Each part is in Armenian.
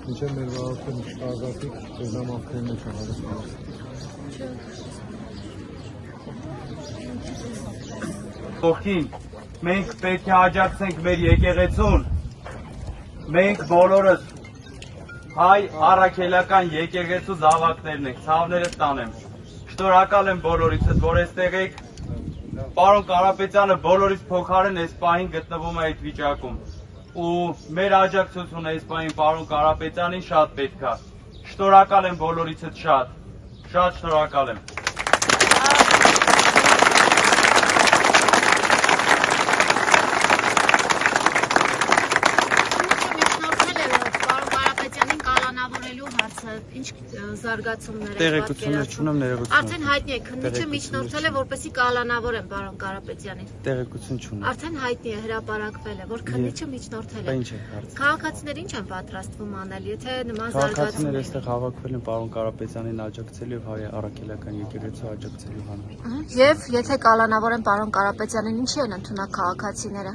Մինչև մեր վարորդը միշտարդատիկ ձեզամավքերն է չհարստանում։ Ողքին, մենք պետք է աջակցենք մեր եկեղեցուն, մենք բոլորս հայ առաքելական եկեղեցու զավակներն ենք, ցավներս տանեմ, շնորհակալ եմ բոլորիցս, որ այստեղ եք, պարոն Կարապետյանը բոլորից փոխարեն այս պահին գտնվում է այդ վիճակում, ու մեր աջակցությունը այս պահին պարոն Կարապետյանին շատ պետք է, շնորհակալ եմ բոլորիցս շատ շնորհակալ եմ։ Ինչ զարգացումներ տեղեկություններ չունեմ, ներողություն։ Արդեն հայտնի է, քննիչը միջնորդել է, որպեսզի կալանավորեն պարոն Կարապետյանին։ Տեղեկություն չունեմ։ Արդեն հայտնի է, հրապարակվել է, որ քննիչը միջնորդել է։ Ինչ է հարցը։ Քաղաքացիները ինչ են պատրաստվում անել, եթե նման Քաղաքացիները զարգացումներ։ այստեղ հավաքվել են պարոն Կարապետյանին աջակցելու եւ հայ առաքելական եկեղեցու աջակցելու համար։ Եվ եթե կալանավորեն պարոն Կարապետյանին, ինչի են ընդունակ քաղաքացիները։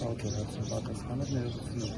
Պատասխանով ներողություն։